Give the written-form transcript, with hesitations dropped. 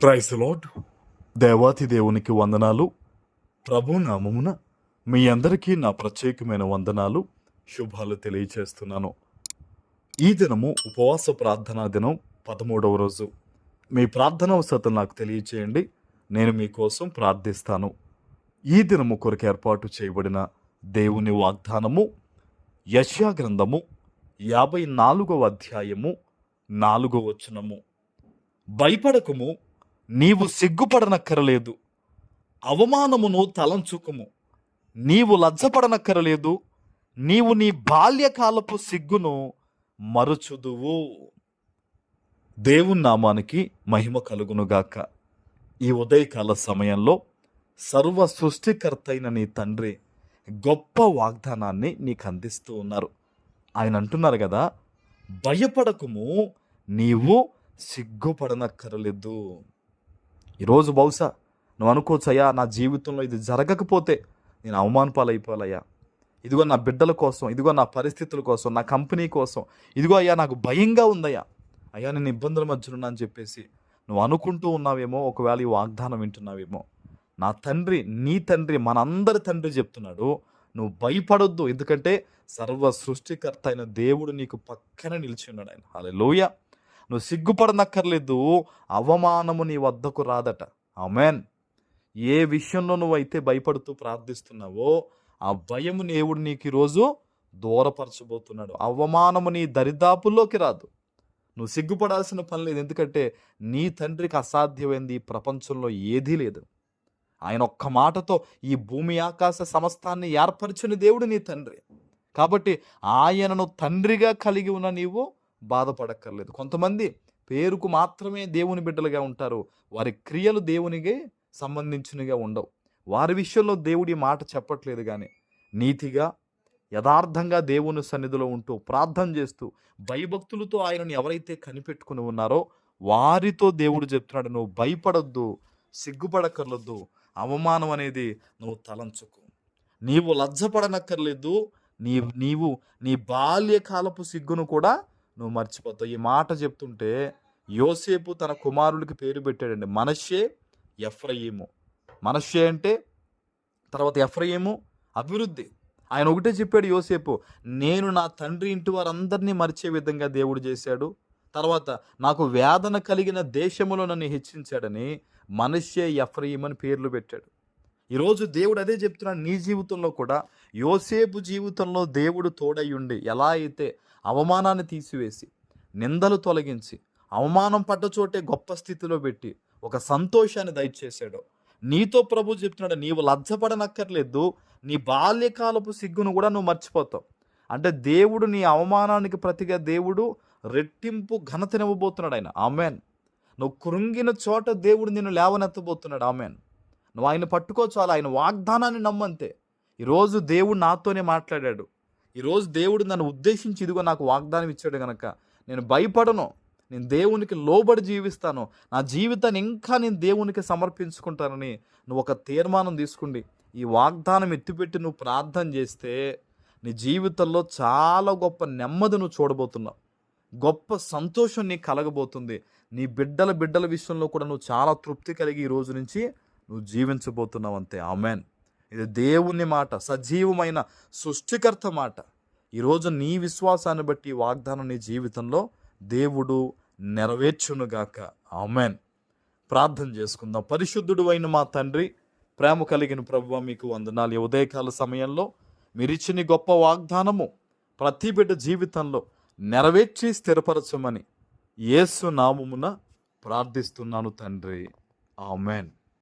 Praise the lord. దేవాతి దేవునికి వందనాలు. ప్రభు నామమున మీ అందరికీ నా ప్రత్యేకమైన వందనాలు, శుభాలు తెలియచేస్తున్నాను. ఈ దినము ఉపవాస ప్రార్థనా దినం 13వ రోజు. మీ ప్రార్థన అవసరం నాకు తెలియచేయండి, నేను మీకోసం ప్రార్థిస్తాను. ఈ దినము కొరకు ఏర్పాటు చేయబడిన దేవుని వాగ్దానము యెషయా గ్రంథము 54వ అధ్యాయము 4వ వచనము. భయపడకుము, నీవు సిగ్గుపడనక్కరలేదు, అవమానమును తలంచుకుము, నీవు లజ్జపడనక్కరలేదు, నీవు నీ బాల్యకాలపు సిగ్గును మరుచుదువు. దేవుని నామానికి మహిమ కలుగునుగాక. ఈ ఉదయకాల సమయంలో సర్వ సృష్టికర్త అయిన నీ తండ్రి గొప్ప వాగ్దానాన్ని నీకు అందిస్తూ ఉన్నారు. ఆయన అంటున్నారు కదా, భయపడకుము, నీవు సిగ్గుపడనక్కరలేదు. ఈరోజు బహుశా నువ్వు అనుకోవచ్చు, అయ్యా నా జీవితంలో ఇది జరగకపోతే నేను అవమాన పాలైపోవాలయ్యా, ఇదిగో నా బిడ్డల కోసం, ఇదిగో నా పరిస్థితుల కోసం, నా కంపెనీ కోసం, ఇదిగో అయ్యా నాకు భయంగా ఉందయ్యా, అయ్యా నేను ఇబ్బందుల మధ్యలో అని చెప్పేసి నువ్వు అనుకుంటూ ఉన్నావేమో. ఒకవేళ ఈ వాగ్దానం వింటున్నావేమో. నా తండ్రి, నీ తండ్రి, మనందరి తండ్రి చెప్తున్నాడు, నువ్వు భయపడొద్దు, ఎందుకంటే సర్వ సృష్టికర్త అయిన దేవుడు నీకు పక్కన నిలిచి ఉన్నాడు. ఆయన హల్లెలూయా. నువ్వు సిగ్గుపడనక్కర్లేదు, అవమానము నీ వద్దకు రాదట. ఆమేన్. ఏ విషయంలో నువ్వైతే భయపడుతూ ప్రార్థిస్తున్నావో ఆ భయము దేవుడు నీకు ఈరోజు దూరపరచబోతున్నాడు. అవమానము నీ దరిదాపుల్లోకి రాదు. నువ్వు సిగ్గుపడాల్సిన పని లేదు, ఎందుకంటే నీ తండ్రికి అసాధ్యమైంది ఈ ప్రపంచంలో ఏదీ లేదు. ఆయన ఒక్క మాటతో ఈ భూమి ఆకాశ సమస్తాన్ని ఏర్పరిచిన దేవుడు నీ తండ్రి. కాబట్టి ఆయనను తండ్రిగా కలిగి ఉన్న నీవు బాధపడక్కర్లేదు. కొంతమంది పేరుకు మాత్రమే దేవుని బిడ్డలుగా ఉంటారు, వారి క్రియలు దేవునికి సంబంధించినగా ఉండవు. వారి విషయంలో దేవుడి మాట చెప్పట్లేదు, కానీ నీతిగా యథార్థంగా దేవుని సన్నిధిలో ఉంటూ ప్రార్థన చేస్తూ భయభక్తులతో ఆయనను ఎవరైతే కనిపెట్టుకుని ఉన్నారో వారితో దేవుడు చెప్తున్నాడు, నువ్వు భయపడొద్దు, సిగ్గుపడక్కర్లేదు, అవమానం అనేది నువ్వు తలంచుకు, నీవు లజ్జపడనక్కర్లేదు, నీవు నీ బాల్యకాలపు సిగ్గును కూడా నువ్వు మర్చిపోతావు. ఈ మాట చెప్తుంటే యోసేపు తన కుమారుడికి పేరు పెట్టాడండి, మనష్షే, ఎఫ్రాయిము. మనష్షే అంటే తర్వాత ఎఫ్రాయిము అభివృద్ధి. ఆయన ఒకటే చెప్పాడు యోసేపు, నేను నా తండ్రి ఇంటి వారందరినీ మరిచే విధంగా దేవుడు చేశాడు, తర్వాత నాకు వేదన కలిగిన దేశములో నన్ను హెచ్చించాడని మనష్షే, ఎఫ్రాయిము అని పేర్లు పెట్టాడు. ఈరోజు దేవుడు అదే చెప్తున్నాడు, నీ జీవితంలో కూడా యోసేపు జీవితంలో దేవుడు తోడై ఉండి ఎలా అయితే అవమానాన్ని తీసివేసి నిందలు తొలగించి అవమానం పడ్డ చోటే గొప్ప స్థితిలో పెట్టి ఒక సంతోషాన్ని దయచేశాడు, నీతో ప్రభు చెప్తున్నాడు, నీవు లజ్జపడనక్కర్లేదు, నీ బాల్యకాలపు సిగ్గును కూడా నువ్వు మర్చిపోతావు. అంటే దేవుడు నీ అవమానానికి ప్రతిగా దేవుడు రెట్టింపు ఘనతనివ్వబోతున్నాడు ఆయన. ఆమెన్. నువ్వు కృంగిన చోట దేవుడు నిన్ను లేవనెత్తబోతున్నాడు. ఆమెన్. నువ్వు ఆయన పట్టుకో చాలు, ఆయన వాగ్దానాన్ని నమ్మంతే. ఈరోజు దేవుడు నాతోనే మాట్లాడాడు. ఈరోజు దేవుడు నన్ను ఉద్దేశించి ఇదిగో నాకు వాగ్దానం ఇచ్చాడు కనుక నేను భయపడను, నేను దేవునికి లోబడి జీవిస్తాను, నా జీవితాన్ని ఇంకా నేను దేవునికి సమర్పించుకుంటానని నువ్వు ఒక తీర్మానం తీసుకుండి ఈ వాగ్దానం ఎత్తిపెట్టి నువ్వు ప్రార్థన చేస్తే నీ జీవితంలో చాలా గొప్ప నెమ్మది నువ్వు చూడబోతున్నావు, గొప్ప సంతోషం నీకు కలగబోతుంది. నీ బిడ్డల విషయంలో కూడా నువ్వు చాలా తృప్తి కలిగి ఈ రోజు నుంచి నువ్వు జీవించబోతున్నావు అంతే. ఆమెన్. ఇది దేవుని మాట, సజీవమైన సృష్టికర్త మాట. ఈరోజు నీ విశ్వాసాన్ని బట్టి వాగ్దానం నీ జీవితంలో దేవుడు నెరవేర్చునుగాక. ఆమెన్. ప్రార్థన చేసుకుందాం. పరిశుద్ధుడు అయిన మా తండ్రి, ప్రేమ కలిగిన ప్రభువా, మీకు వందనాలు. ఈ ఉదయకాల సమయంలో మీరిచ్చిన గొప్ప వాగ్దానము ప్రతి బిడ్డ జీవితంలో నెరవేర్చి స్థిరపరచమని యేసు నామమున ప్రార్థిస్తున్నాను తండ్రి. ఆమెన్.